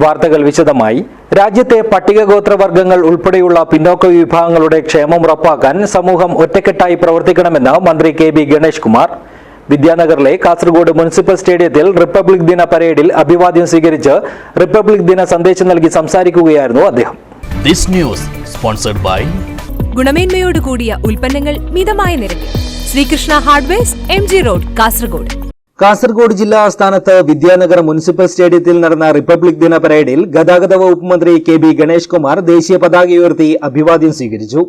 വാർത്തകൾ വിശദമായി. രാജ്യത്തെ പട്ടികഗോത്രവർഗ്ഗങ്ങൾ ഉൾപ്പെടെയുള്ള പിന്നോക്ക വിഭാഗങ്ങളുടെ ക്ഷേമം ഉറപ്പാക്കാൻ സമൂഹം ഒറ്റക്കെട്ടായി പ്രവർത്തിക്കണമെന്ന് മന്ത്രി കെ.ബി. ഗണേഷ് കുമാർ. വിദ്യാനഗറിലെ കാസർഗോഡ് മുനിസിപ്പൽ സ്റ്റേഡിയത്തിൽ റിപ്പബ്ലിക് ദിന പരേഡിൽ അഭിവാദ്യം സ്വീകരിച്ച് റിപ്പബ്ലിക് ദിന സന്ദേശം നൽകി സംസാരിക്കുകയായിരുന്നു അദ്ദേഹം. ഗുണമേന്മയോട് കൂടിയ ഉൽപ്പന്നങ്ങൾ മിതമായ നിരക്കിൽ Sreekrishna hardwares, MG road, Kasaragod. Kasaragod ജില്ലാ ആസ്ഥാനത്ത് വിദ്യാനഗർ മുനിസിപ്പൽ സ്റ്റേഡിയത്തിൽ നടന്ന റിപ്പബ്ലിക് ദിന പരേഡിൽ ഗതാഗത വകുപ്പ് മന്ത്രി കെ.ബി. ഗണേഷ് കുമാർ ദേശീയ പതാക ഉയർത്തി അഭിവാദ്യം സ്വീകരിച്ചു.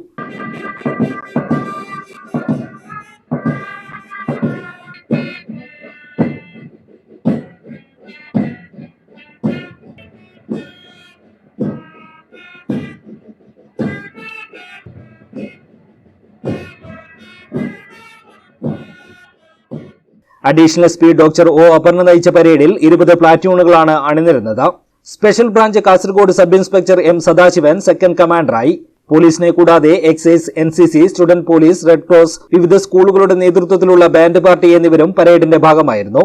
Additional SP doctor O Aparna നയിച്ച പരേഡിൽ 20 പ്ലാറ്റൂണുകളാണ് അണിനിരുന്നത്. Special branch Kasaragod sub inspector M. Sadasivan second കമാൻഡറായി. പോലീസിനെ കൂടാതെ excise, NCC, student police, red cross, വിവിധ സ്കൂളുകളുടെ നേതൃത്വത്തിലുള്ള ബാൻഡ് പാർട്ടി എന്നിവരും പരേഡിന്റെ ഭാഗമായിരുന്നു.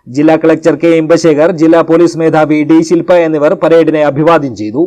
ജില്ലാ കളക്ടർ K. ഇമ്പശേഖർ, ജില്ലാ പോലീസ് മേധാവി D. ശിൽപ എന്നിവർ പരേഡിനെ അഭിവാദ്യം ചെയ്തു.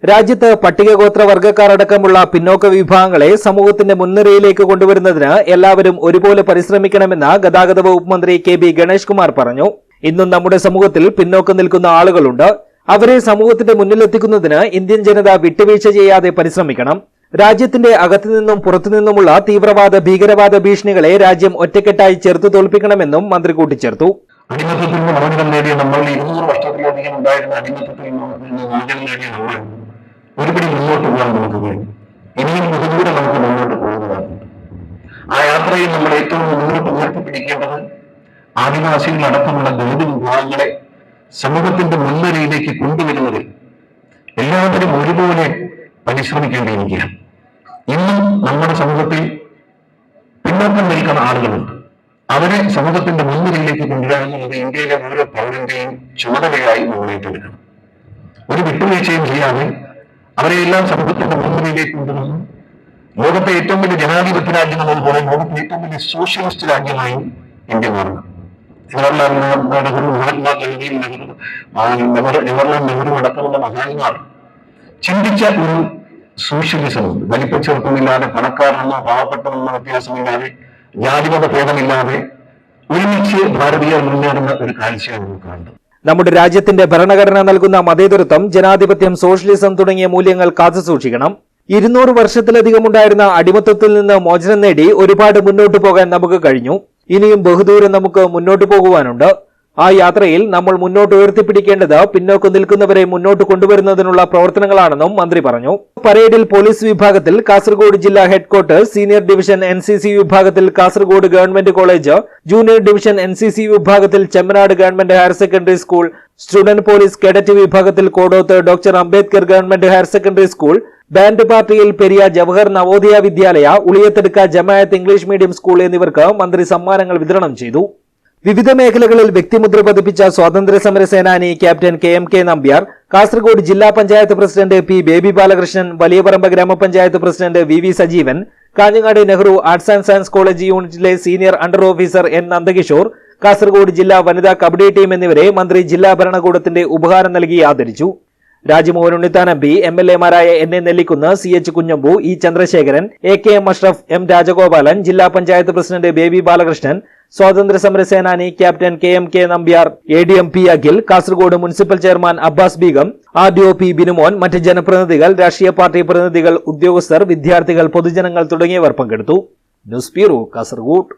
രാജ്യത്ത് പട്ടികഗോത്രവർഗ്ഗക്കാരടക്കമുള്ള പിന്നോക്ക വിഭാഗങ്ങളെ സമൂഹത്തിന്റെ മുൻനിരയിലേക്ക് കൊണ്ടുവരുന്നതിന് എല്ലാവരും ഒരുപോലെ പരിശ്രമിക്കണമെന്ന് ഗതാഗത വകുപ്പ് മന്ത്രി കെ.ബി. ഗണേഷ് കുമാർ പറഞ്ഞു. ഇന്നും നമ്മുടെ സമൂഹത്തിൽ പിന്നോക്കം നിൽക്കുന്ന ആളുകളുണ്ട്. അവരെ സമൂഹത്തിന്റെ മുന്നിലെത്തിക്കുന്നതിന് ഇന്ത്യൻ ജനത വിട്ടുവീഴ്ച ചെയ്യാതെ പരിശ്രമിക്കണം. രാജ്യത്തിന്റെ അകത്തുനിന്നും പുറത്തുനിന്നുമുള്ള തീവ്രവാദ, ഭീകരവാദ ഭീഷണികളെ രാജ്യം ഒറ്റക്കെട്ടായി ചെറുത്തു തോൽപ്പിക്കണമെന്നും മന്ത്രി കൂട്ടിച്ചേർത്തു. അടിമത്തത്തിൽ നിന്ന് മോചനം നേടിയ നമ്മൾ 200 വർഷത്തിലധികം ഉണ്ടായിരുന്ന അടിമത്തത്തിൽ നിന്ന് മോചനം നേടിയ നമ്മൾ ഒരുപടി മുന്നോട്ട് പോകാൻ നമുക്ക് കഴിയും. ഇനിയും ബഹുദൂരം നമുക്ക് മുന്നോട്ട് പോകുന്നതാണ്. ആ യാത്രയിൽ നമ്മൾ ഏറ്റവും മുന്നോട്ട് ഉയർത്തിപ്പിടിക്കേണ്ടത് ആദിവാസികളടക്കമുള്ള ദളിത് വിഭാഗങ്ങളെ സമൂഹത്തിന്റെ മുൻനിരയിലേക്ക് കൊണ്ടുവരുന്നതിൽ എല്ലാവരും ഒരുപോലെ പരിശ്രമിക്കേണ്ടിയിരിക്കുകയാണ്. ഇന്നും നമ്മുടെ സമൂഹത്തിൽ പിന്നോക്കം നിൽക്കുന്ന ആളുകളുണ്ട്. അവരെ സമൂഹത്തിന്റെ മുൻനിരയിലേക്ക് കൊണ്ടുവരിക എന്നുള്ളത് ഇന്ത്യയിലെ ഓരോ പൗരന്റെയും ചുമതലയായി നമ്മൾ ഏറ്റെടുക്കണം. ഒരു വിട്ടുവീഴ്ചയും ചെയ്യാതെ അവരെയെല്ലാം സമൂഹത്തിന്റെ മുൻനിരയിലേക്ക് കൊണ്ടുവന്നു ലോകത്തെ ഏറ്റവും വലിയ ജനാധിപത്യ രാജ്യം എന്നതുപോലെ ലോകത്തെ ഏറ്റവും വലിയ സോഷ്യലിസ്റ്റ് രാജ്യമായും ഇന്ത്യ മാറണം. ജവഹർലാൽ നെഹ്റു, മഹാത്മാഗാന്ധി, ജവഹർലാൽ നെഹ്റു അടക്കമുള്ള മഹാന്മാർ ചിന്തിച്ച ഒരു സോഷ്യലിസം ഉണ്ട്. വലിപ്പച്ചെറുപ്പമില്ലാതെ, പണക്കാരെന്നോ പാവപ്പെട്ടതെന്നോ വ്യത്യാസമില്ലാതെ, ജാതിമത ഭേദമില്ലാതെ ഒരുമിച്ച് ഭാരതീയർ മുന്നേറുന്ന ഒരു കാഴ്ചയാണ് നമുക്ക് കാണുന്നത്. നമ്മുടെ രാജ്യത്തിന്റെ ഭരണഘടന നൽകുന്ന മതേതരത്വം, ജനാധിപത്യം, സോഷ്യലിസം തുടങ്ങിയ മൂല്യങ്ങൾ കാത്തുസൂക്ഷിക്കണം. 200 വർഷത്തിലധികമുണ്ടായിരുന്ന അടിമത്തത്തിൽ നിന്ന് മോചനം നേടി ഒരുപാട് മുന്നോട്ട് പോകാൻ നമുക്ക് കഴിഞ്ഞു. ഇനിയും ബഹുദൂരം നമുക്ക് മുന്നോട്ട് പോകുവാനുണ്ട്. ആ യാത്രയിൽ നമ്മൾ മുന്നോട്ട് ഉയർത്തിപ്പിടിക്കേണ്ടത് പിന്നോക്കം നിൽക്കുന്നവരെ മുന്നോട്ട് കൊണ്ടുവരുന്നതിനുള്ള പ്രവർത്തനങ്ങളാണെന്നും മന്ത്രി പറഞ്ഞു. പരേഡിൽ പോലീസ് വിഭാഗത്തിൽ കാസർഗോഡ് ജില്ലാ ഹെഡ്ക്വാർട്ടേഴ്സ്, സീനിയർ ഡിവിഷൻ NCC വിഭാഗത്തിൽ Kasaragod government college, junior division NCC വിഭാഗത്തിൽ Chemmanad government higher secondary school, student police cadet വിഭാഗത്തിൽ Kodoth doctor Ambedkar government higher secondary school, band പാർട്ടിയിൽ Periya Jawahar Navodaya Vidyalaya, Uliyathadukka Jamaath English medium school എന്നിവർക്ക് മന്ത്രി സമ്മാനങ്ങൾ വിതരണം ചെയ്തു. വിവിധ മേഖലകളിൽ വ്യക്തിമുദ്ര പതിപ്പിച്ച സ്വാതന്ത്ര്യ സമര സേനാനി ക്യാപ്റ്റൻ KM.K. നമ്പ്യാർ, കാസർഗോഡ് ജില്ലാ panchayat president P. Baby Balakrishnan, Valiyaparamba ഗ്രാമപഞ്ചായത്ത് president VV Sajeevan, Kanhangad Nehru arts and science college യൂണിറ്റിലെ senior under officer N. Nandakishore, Kasaragod ജില്ലാ വനിതാ കബഡി ടീം എന്നിവരെ മന്ത്രി ജില്ലാ ഭരണകൂടത്തിന്റെ ഉപഹാരം നൽകി ആദരിച്ചു. Rajmohan Unnithan MP, MLA-മാരായ N. A. Nellikunnu, CH. Kunhambu, E. Chandrasekharan, AKM Ashraf, M. Rajagopalan, ജില്ലാ പഞ്ചായത്ത് പ്രസിഡന്റ് ബേബി ബാലകൃഷ്ണൻ, സ്വാതന്ത്ര്യ സമര സേനാനി captain KM.K. Nambiar, ADM P. Akhil, Kasaragod municipal chairman Abbas Beegum, RDO P. Binumon, മറ്റ് ജനപ്രതിനിധികൾ, രാഷ്ട്രീയ പാർട്ടി പ്രതിനിധികൾ, ഉദ്യോഗസ്ഥർ, വിദ്യാർത്ഥികൾ, പൊതുജനങ്ങൾ തുടങ്ങിയവർ പങ്കെടുത്തു. News bureau, Kasaragod.